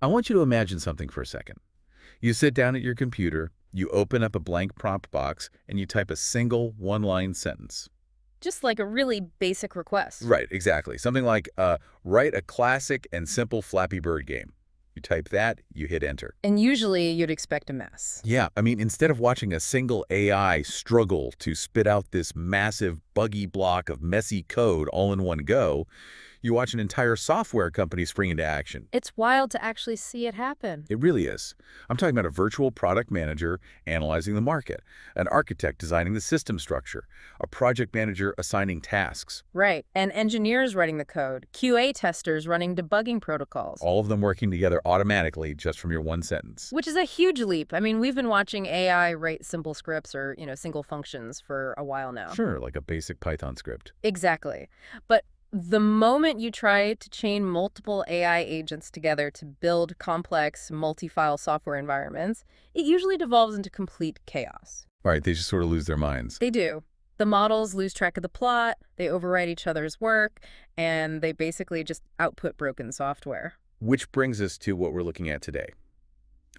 I want you to imagine something for a second. You sit down at your computer, you open up a blank prompt box, and you type a single one-line sentence. Just like a really basic request. Right, exactly. Something like, write a classic and simple Flappy Bird game. You type that, you hit enter. And usually you'd expect a mess. Yeah, I mean, instead of watching a single AI struggle to spit out this massive, buggy block of messy code all in one go, you watch an entire software company spring into action. It's wild to actually see it happen. It really is. I'm talking about a virtual product manager analyzing the market, an architect designing the system structure, a project manager assigning tasks, Right. And engineers writing the code, QA testers running debugging protocols, all of them working together automatically just from your one sentence. which is a huge leap. I mean, we've been watching AI write simple scripts or, single functions for a while now. Sure, like a basic Python script. Exactly. But the moment you try to chain multiple AI agents together to build complex multi-file software environments, it usually devolves into complete chaos. All right, they just sort of lose their minds. They do. The models lose track of the plot, they overwrite each other's work, and they basically just output broken software. Which brings us to what we're looking at today.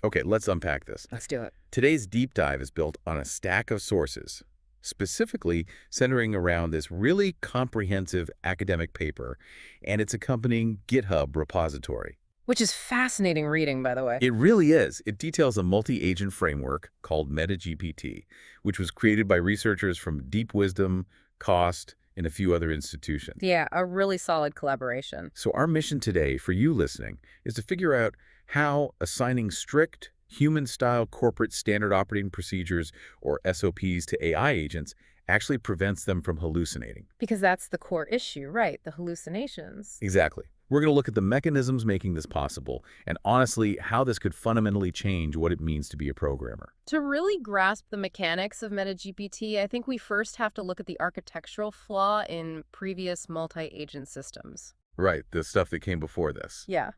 Okay, let's unpack this. Let's do it. Today's deep dive is built on a stack of sources, specifically centering around this really comprehensive academic paper and its accompanying GitHub repository. Which is fascinating reading, by the way. It really is. It details a multi-agent framework called MetaGPT, which was created by researchers from Deep Wisdom, Cost, and a few other institutions. Yeah, a really solid collaboration. So our mission today for you listening is to figure out how assigning strict human-style corporate standard operating procedures, or SOPs, to AI agents actually prevents them from hallucinating. Because that's the core issue, right? The hallucinations. Exactly. We're going to look at the mechanisms making this possible, and honestly, how this could fundamentally change what it means to be a programmer. To really grasp the mechanics of MetaGPT, I think we first have to look at the architectural flaw in previous multi-agent systems. Right, the stuff that came before this. Yeah.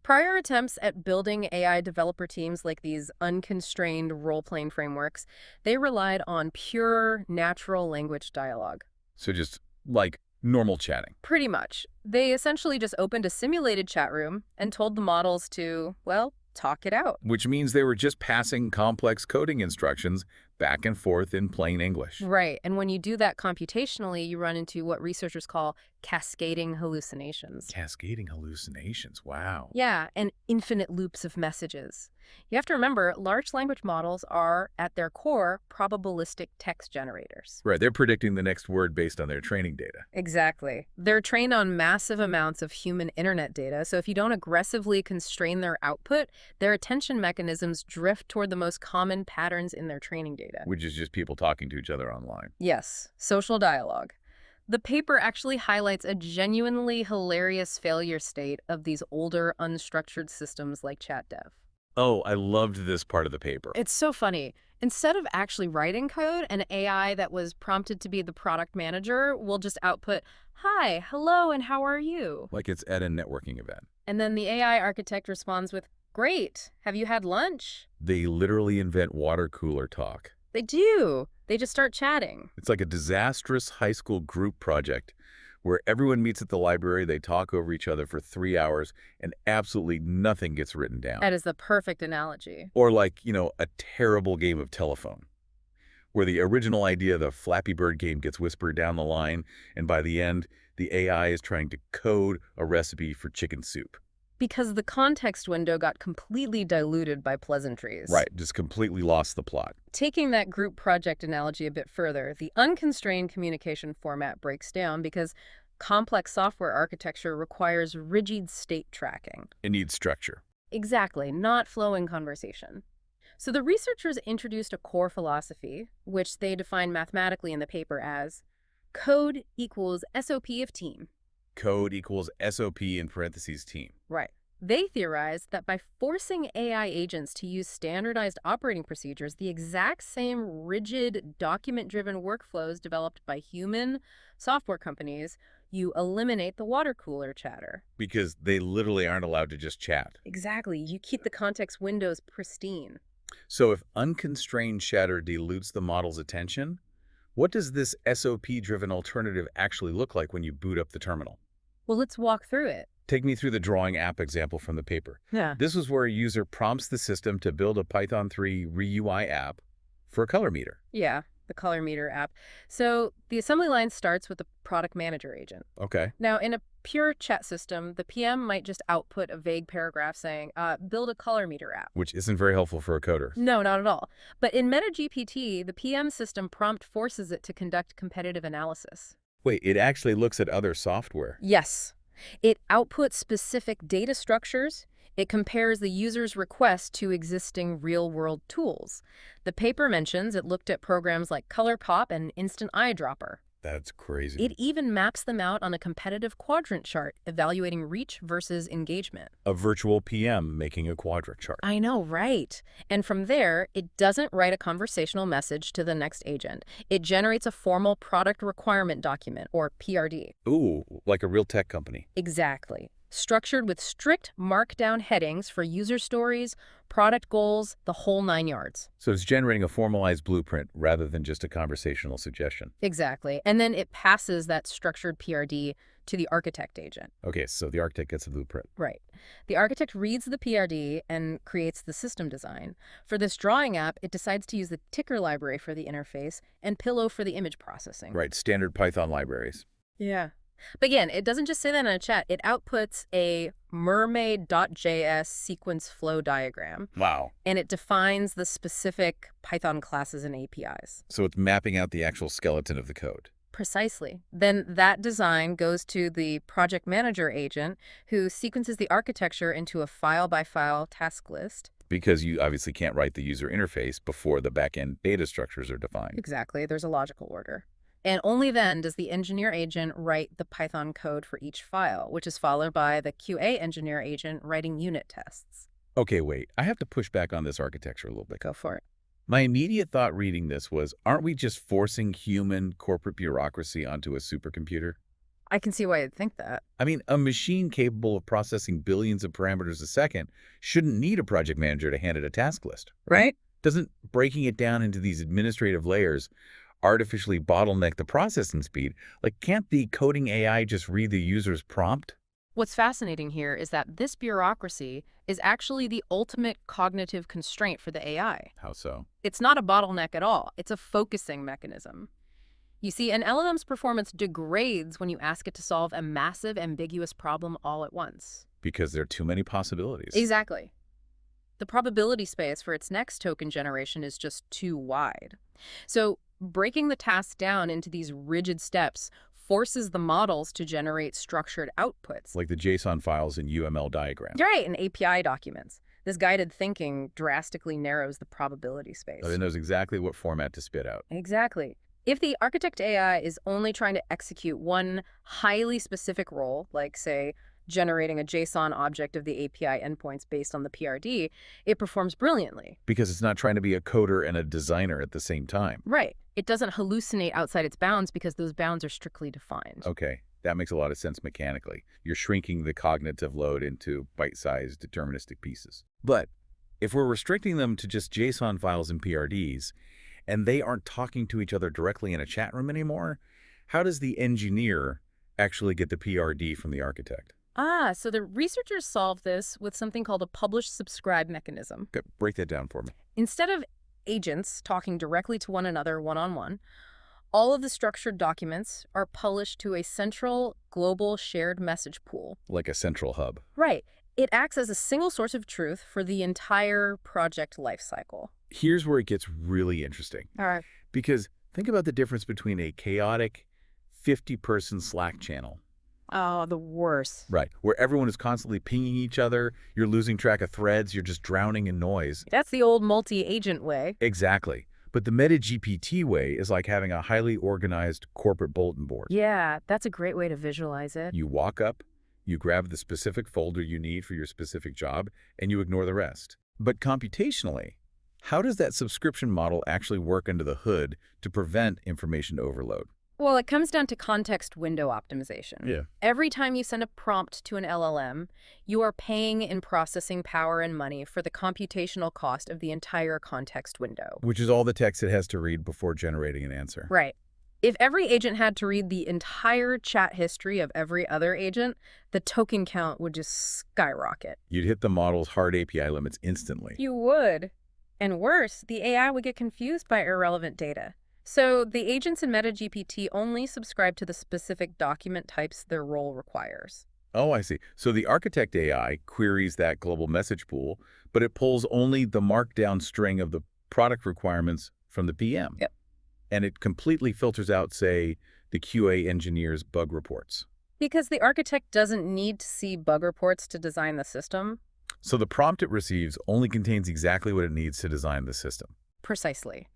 Prior attempts at building AI developer teams like these unconstrained role-playing frameworks, they relied on pure natural language dialogue. So just like normal chatting. Pretty much. They essentially just opened a simulated chat room and told the models to, well, talk it out. Which means they were just passing complex coding instructions back and forth in plain English. Right. And when you do that computationally, you run into what researchers call cascading hallucinations. Cascading hallucinations, wow. Yeah, and infinite loops of messages. You have to remember, large language models are, at their core, probabilistic text generators. Right, they're predicting the next word based on their training data. Exactly. They're trained on massive amounts of human internet data, so if you don't aggressively constrain their output, their attention mechanisms drift toward the most common patterns in their training data. Which is just people talking to each other online. Yes, social dialogue. The paper actually highlights a genuinely hilarious failure state of these older, unstructured systems like ChatDev. Oh, I loved this part of the paper. It's so funny. Instead of actually writing code, an AI that was prompted to be the product manager will just output, "Hi, hello, and how are you?" Like it's at a networking event. And then the AI architect responds with, "Great, have you had lunch?" They literally invent water cooler talk. They do. They just start chatting. It's like a disastrous high school group project where everyone meets at the library, they talk over each other for 3 hours, and absolutely nothing gets written down. That is the perfect analogy. Or like, a terrible game of telephone, where the original idea of the Flappy Bird game gets whispered down the line, and by the end, the AI is trying to code a recipe for chicken soup. Because the context window got completely diluted by pleasantries. Right, just completely lost the plot. Taking that group project analogy a bit further, the unconstrained communication format breaks down because complex software architecture requires rigid state tracking. It needs structure. Exactly, not flowing conversation. So the researchers introduced a core philosophy, which they define mathematically in the paper as code equals SOP of team. Code equals SOP in parentheses team. Right. They theorized that by forcing AI agents to use standardized operating procedures, the exact same rigid, document-driven workflows developed by human software companies, you eliminate the water cooler chatter. Because they literally aren't allowed to just chat. Exactly. You keep the context windows pristine. So if unconstrained chatter dilutes the model's attention, what does this SOP-driven alternative actually look like when you boot up the terminal? Well, let's walk through it. Take me through the drawing app example from the paper. Yeah. This was where a user prompts the system to build a Python 3 reui app for a color meter. Yeah, the color meter app. So the assembly line starts with the product manager agent. Okay. Now, in a pure chat system, the PM might just output a vague paragraph saying, build a color meter app. Which isn't very helpful for a coder. No, not at all. But in MetaGPT, the PM system prompt forces it to conduct competitive analysis. Wait, it actually looks at other software. Yes. It outputs specific data structures. It compares the user's request to existing real-world tools. The paper mentions it looked at programs like ColorPop and Instant Eyedropper. That's crazy. It even maps them out on a competitive quadrant chart, evaluating reach versus engagement. A virtual PM making a quadrant chart. I know, right? And from there, it doesn't write a conversational message to the next agent. It generates a formal product requirement document, or PRD. Ooh, like a real tech company. Exactly. Structured with strict markdown headings for user stories, product goals, the whole 9 yards. So it's generating a formalized blueprint rather than just a conversational suggestion. Exactly. And then it passes that structured PRD to the architect agent. Okay, so the architect gets a blueprint. Right. The architect reads the PRD and creates the system design. For this drawing app, it decides to use the ticker library for the interface and Pillow for the image processing. Right, standard Python libraries. Yeah. But again, it doesn't just say that in a chat. It outputs a mermaid.js sequence flow diagram, Wow. and it defines the specific Python classes and APIs. So it's mapping out the actual skeleton of the code. Precisely. Then that design goes to the project manager agent, who sequences the architecture into a file-by-file task list. Because you obviously can't write the user interface before the backend data structures are defined. Exactly. There's a logical order. And only then does the engineer agent write the Python code for each file, which is followed by the QA engineer agent writing unit tests. Okay, wait. I have to push back on this architecture a little bit. Go for it. My immediate thought reading this was, aren't we just forcing human corporate bureaucracy onto a supercomputer? I can see why you'd think that. I mean, a machine capable of processing billions of parameters a second shouldn't need a project manager to hand it a task list. Right? Doesn't breaking it down into these administrative layers artificially bottleneck the processing speed? Like, can't the coding AI just read the user's prompt? What's fascinating here is that this bureaucracy is actually the ultimate cognitive constraint for the AI. How so? It's not a bottleneck at all. It's a focusing mechanism. You see, an LLM's performance degrades when you ask it to solve a massive, ambiguous problem all at once. Because there are too many possibilities. Exactly. The probability space for its next token generation is just too wide. So breaking the task down into these rigid steps forces the models to generate structured outputs. Like the JSON files in UML diagrams. Right, and API documents. This guided thinking drastically narrows the probability space. So it knows exactly what format to spit out. Exactly. If the architect AI is only trying to execute one highly specific role, like, say, generating a JSON object of the API endpoints based on the PRD, it performs brilliantly. Because it's not trying to be a coder and a designer at the same time. Right. It doesn't hallucinate outside its bounds because those bounds are strictly defined. Okay, that makes a lot of sense mechanically. You're shrinking the cognitive load into bite-sized deterministic pieces. But if we're restricting them to just JSON files and PRDs, and they aren't talking to each other directly in a chat room anymore, how does the engineer actually get the PRD from the architect? So the researchers solved this with something called a publish-subscribe mechanism. Okay, break that down for me. Instead of agents talking directly to one another one-on-one, all of the structured documents are published to a central global shared message pool. Like a central hub. Right. It acts as a single source of truth for the entire project lifecycle. Here's where it gets really interesting. All right. Because think about the difference between a chaotic 50-person Slack channel. Oh, the worst. Right, where everyone is constantly pinging each other, you're losing track of threads, you're just drowning in noise. That's the old multi-agent way. Exactly. But the MetaGPT way is like having a highly organized corporate bulletin board. Yeah, that's a great way to visualize it. You walk up, you grab the specific folder you need for your specific job, and you ignore the rest. But computationally, how does that subscription model actually work under the hood to prevent information overload? Well, it comes down to context window optimization. Yeah. Every time you send a prompt to an LLM, you are paying in processing power and money for the computational cost of the entire context window. Which is all the text it has to read before generating an answer. Right. If every agent had to read the entire chat history of every other agent, the token count would just skyrocket. You'd hit the model's hard API limits instantly. You would. And worse, the AI would get confused by irrelevant data. So the agents in MetaGPT only subscribe to the specific document types their role requires. Oh, I see. So the architect AI queries that global message pool, but it pulls only the markdown string of the product requirements from the PM. Yep. And it completely filters out, say, the QA engineer's bug reports. Because the architect doesn't need to see bug reports to design the system. So the prompt it receives only contains exactly what it needs to design the system. Precisely.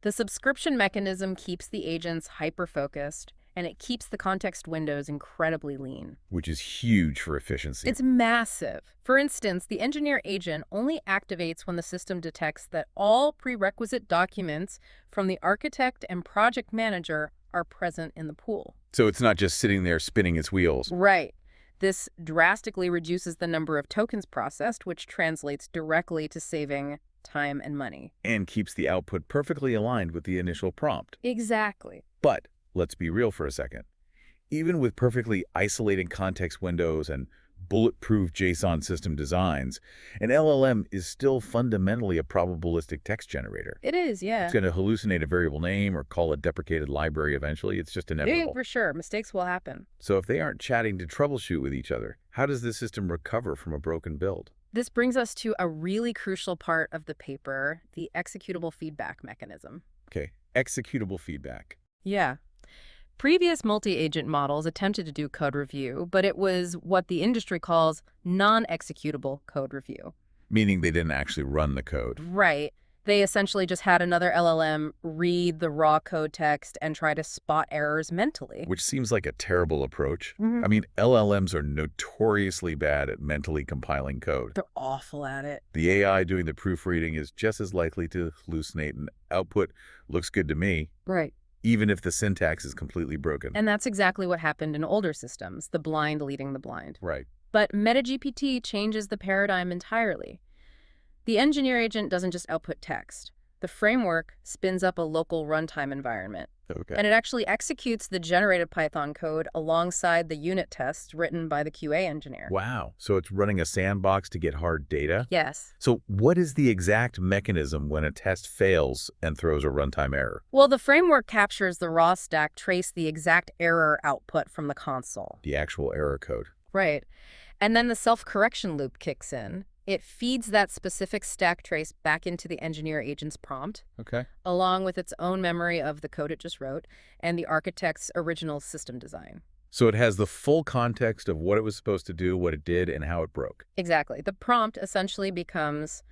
The subscription mechanism keeps the agents hyper-focused, and it keeps the context windows incredibly lean. Which is huge for efficiency. It's massive. For instance, the engineer agent only activates when the system detects that all prerequisite documents from the architect and project manager are present in the pool. So it's not just sitting there spinning its wheels. Right. This drastically reduces the number of tokens processed, which translates directly to saving time and money. And keeps the output perfectly aligned with the initial prompt. Exactly. But let's be real for a second. Even with perfectly isolated context windows and bulletproof JSON system designs, an LLM is still fundamentally a probabilistic text generator. It is, yeah. It's going to hallucinate a variable name or call a deprecated library eventually. It's just inevitable. For sure. Mistakes will happen. So if they aren't chatting to troubleshoot with each other, how does the system recover from a broken build? This brings us to a really crucial part of the paper, the executable feedback mechanism. Okay, executable feedback. Yeah. Previous multi-agent models attempted to do code review, but it was what the industry calls non-executable code review. Meaning they didn't actually run the code. Right. They essentially just had another LLM read the raw code text and try to spot errors mentally. Which seems like a terrible approach. Mhm. I mean, LLMs are notoriously bad at mentally compiling code. They're awful at it. The AI doing the proofreading is just as likely to hallucinate, and output looks good to me, Right. even if the syntax is completely broken. And that's exactly what happened in older systems, the blind leading the blind. Right. But MetaGPT changes the paradigm entirely. The engineer agent doesn't just output text. The framework spins up a local runtime environment. Okay. And it actually executes the generated Python code alongside the unit tests written by the QA engineer. Wow. So it's running a sandbox to get hard data? Yes. So what is the exact mechanism when a test fails and throws a runtime error? Well, the framework captures the raw stack trace the exact error output from the console. The actual error code. Right. And then the self-correction loop kicks in. It feeds that specific stack trace back into the engineer agent's prompt, Okay. along with its own memory of the code it just wrote and the architect's original system design. So it has the full context of what it was supposed to do, what it did, and how it broke. Exactly. The prompt essentially becomes,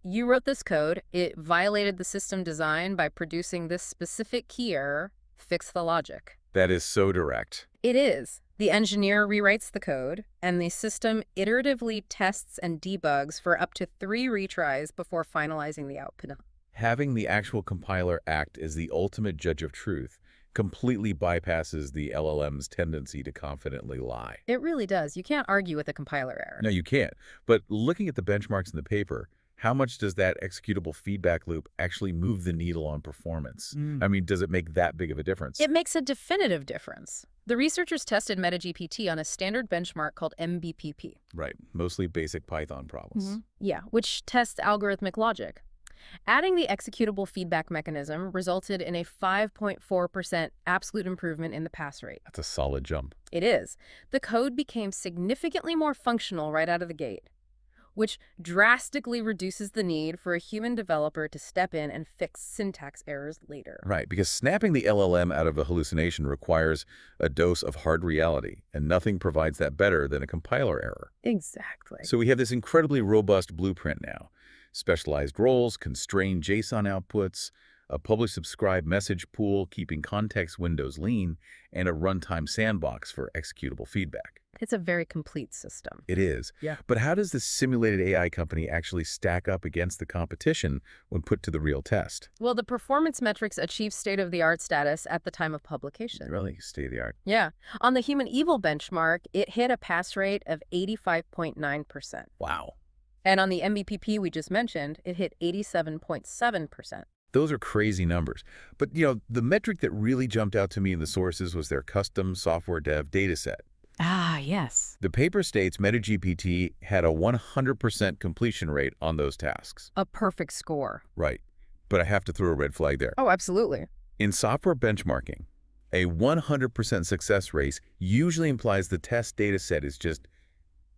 you wrote this code, it violated the system design by producing this specific key error, fix the logic. That is so direct. It is. The engineer rewrites the code, and the system iteratively tests and debugs for up to 3 retries before finalizing the output. Having the actual compiler act as the ultimate judge of truth completely bypasses the LLM's tendency to confidently lie. It really does. You can't argue with a compiler error. No, you can't. But looking at the benchmarks in the paper, how much does that executable feedback loop actually move the needle on performance? I mean, does it make that big of a difference? It makes a definitive difference. The researchers tested MetaGPT on a standard benchmark called MBPP. Right. Mostly basic Python problems. Yeah, which tests algorithmic logic. Adding the executable feedback mechanism resulted in a 5.4% absolute improvement in the pass rate. That's a solid jump. It is. The code became significantly more functional right out of the gate, which drastically reduces the need for a human developer to step in and fix syntax errors later. Right, because snapping the LLM out of a hallucination requires a dose of hard reality, and nothing provides that better than a compiler error. Exactly. So we have this incredibly robust blueprint now. Specialized roles, constrained JSON outputs, a publish-subscribe message pool keeping context windows lean, and a runtime sandbox for executable feedback. It's a very complete system. It is. Yeah. But how does this simulated AI company actually stack up against the competition when put to the real test? Well, the performance metrics achieve state-of-the-art status at the time of publication. Really state-of-the-art. Yeah. On the human evil benchmark, it hit a pass rate of 85.9%. Wow. And on the MBPP we just mentioned, it hit 87.7%. Those are crazy numbers. But, the metric that really jumped out to me in the sources was their custom software dev dataset. Ah, yes. The paper states MetaGPT had a 100% completion rate on those tasks. A perfect score. Right. But I have to throw a red flag there. Oh, absolutely. In software benchmarking, a 100% success rate usually implies the test data set is just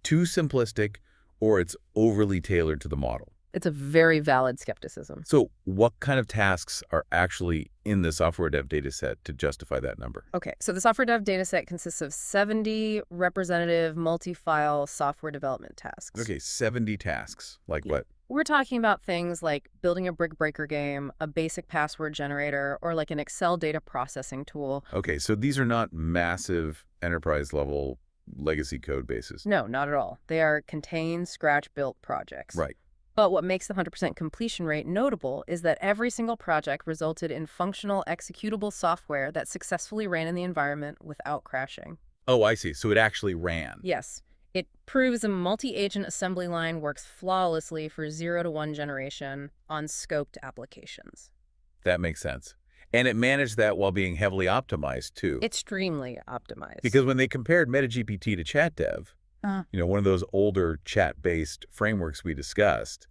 too simplistic or it's overly tailored to the model. It's a very valid skepticism. So what kind of tasks are actually in the software dev data set to justify that number? Okay, so the software dev dataset consists of 70 representative multi-file software development tasks. Okay, 70 tasks. Like what? We're talking about things like building a brick breaker game, a basic password generator, or like an Excel data processing tool. Okay, so these are not massive enterprise-level legacy code bases. No, not at all. They are contained, scratch-built projects. Right. But what makes the 100% completion rate notable is that every single project resulted in functional, executable software that successfully ran in the environment without crashing. Oh, I see. So it actually ran. Yes. It proves a multi-agent assembly line works flawlessly for 0 to 1 generation on scoped applications. That makes sense. And it managed that while being heavily optimized, too. Extremely optimized. Because when they compared MetaGPT to ChatDev, one of those older chat-based frameworks we discussed,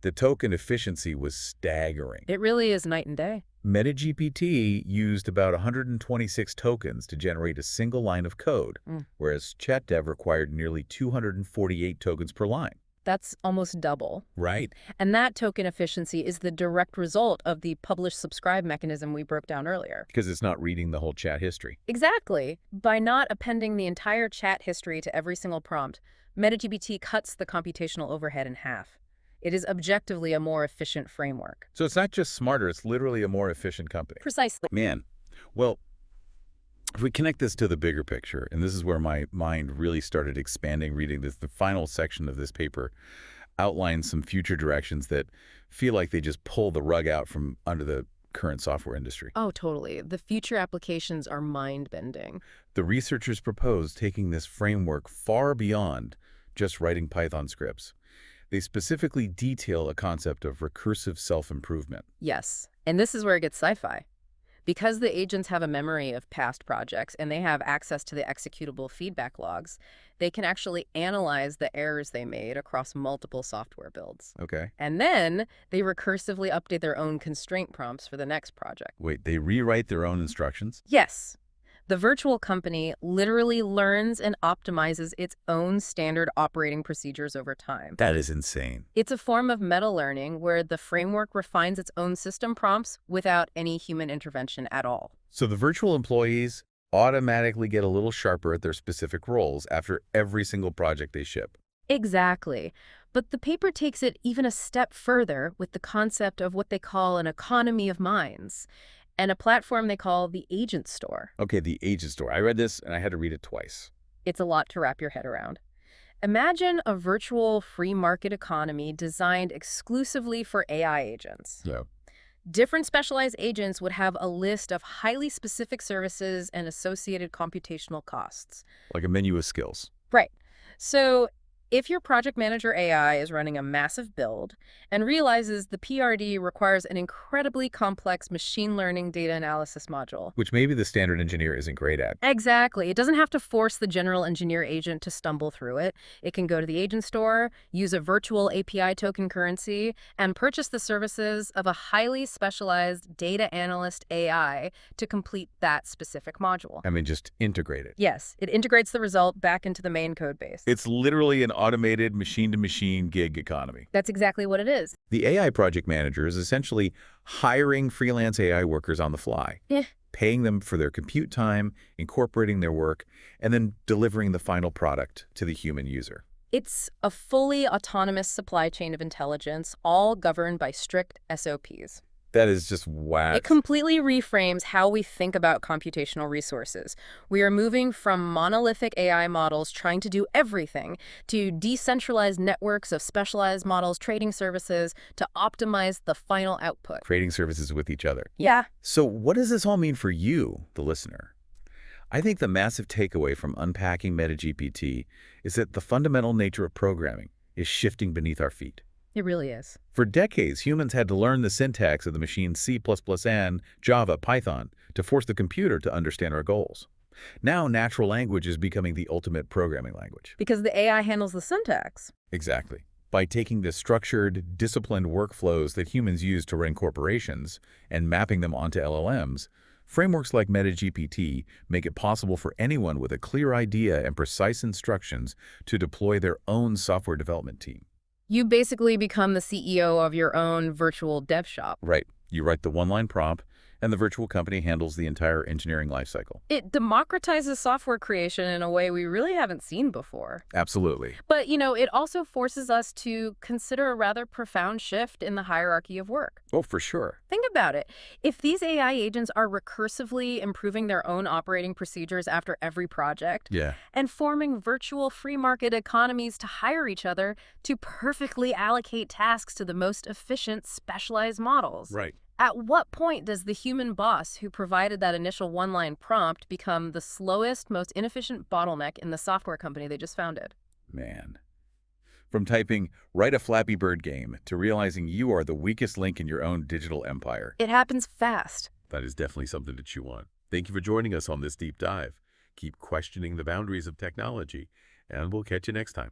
the token efficiency was staggering. It really is night and day. MetaGPT used about 126 tokens to generate a single line of code, whereas ChatDev required nearly 248 tokens per line. That's almost double. Right. And that token efficiency is the direct result of the publish-subscribe mechanism we broke down earlier. Because it's not reading the whole chat history. Exactly. By not appending the entire chat history to every single prompt, MetaGPT cuts the computational overhead in half. It is objectively a more efficient framework. So it's not just smarter, it's literally a more efficient company. Precisely. Man, well, if we connect this to the bigger picture, and this is where my mind really started expanding reading this, the final section of this paper outlines some future directions that feel like they just pull the rug out from under the current software industry. Oh, totally. The future applications are mind-bending. The researchers propose taking this framework far beyond just writing Python scripts. They specifically detail a concept of recursive self-improvement. Yes, and this is where it gets sci-fi. Because the agents have a memory of past projects and they have access to the executable feedback logs, they can actually analyze the errors they made across multiple software builds. Okay. And then they recursively update their own constraint prompts for the next project. Wait, they rewrite their own instructions? Yes. The virtual company literally learns and optimizes its own standard operating procedures over time. That is insane. It's a form of meta-learning where the framework refines its own system prompts without any human intervention at all. So the virtual employees automatically get a little sharper at their specific roles after every single project they ship. Exactly. But the paper takes it even a step further with the concept of what they call an economy of minds and a platform they call the agent store. Okay, the agent store. I read this and I had to read it twice. It's a lot to wrap your head around. Imagine a virtual free market economy designed exclusively for AI agents. Yeah. Different specialized agents would have a list of highly specific services and associated computational costs. Like a menu of skills. Right. So if your project manager AI is running a massive build and realizes the PRD requires an incredibly complex machine learning data analysis module. Which maybe the standard engineer isn't great at. Exactly. It doesn't have to force the general engineer agent to stumble through it. It can go to the agent store, use a virtual API token currency, and purchase the services of a highly specialized data analyst AI to complete that specific module. I mean, just integrate it. Yes, it integrates the result back into the main code base. It's literally an automated machine-to-machine gig economy. That's exactly what it is. The AI project manager is essentially hiring freelance AI workers on the fly, paying them for their compute time, incorporating their work, and then delivering the final product to the human user. It's a fully autonomous supply chain of intelligence, all governed by strict SOPs. That is just whack. It completely reframes how we think about computational resources. We are moving from monolithic AI models trying to do everything to decentralized networks of specialized models, trading services to optimize the final output. Creating services with each other. Yeah. So what does this all mean for you, the listener? I think the massive takeaway from unpacking MetaGPT is that the fundamental nature of programming is shifting beneath our feet. It really is. For decades, humans had to learn the syntax of the machine's C++ and Java, Python to force the computer to understand our goals. Now, natural language is becoming the ultimate programming language. Because the AI handles the syntax. Exactly. By taking the structured, disciplined workflows that humans use to run corporations and mapping them onto LLMs, frameworks like MetaGPT make it possible for anyone with a clear idea and precise instructions to deploy their own software development team. You basically become the CEO of your own virtual dev shop. Right. You write the one-line prompt, and the virtual company handles the entire engineering lifecycle. It democratizes software creation in a way we really haven't seen before. Absolutely. But, it also forces us to consider a rather profound shift in the hierarchy of work. Oh, for sure. Think about it. If these AI agents are recursively improving their own operating procedures after every project Yeah. and forming virtual free market economies to hire each other to perfectly allocate tasks to the most efficient specialized models. Right. At what point does the human boss who provided that initial one-line prompt become the slowest, most inefficient bottleneck in the software company they just founded? Man. From typing, write a Flappy Bird game, to realizing you are the weakest link in your own digital empire. It happens fast. That is definitely something to chew on. Thank you for joining us on this deep dive. Keep questioning the boundaries of technology, and we'll catch you next time.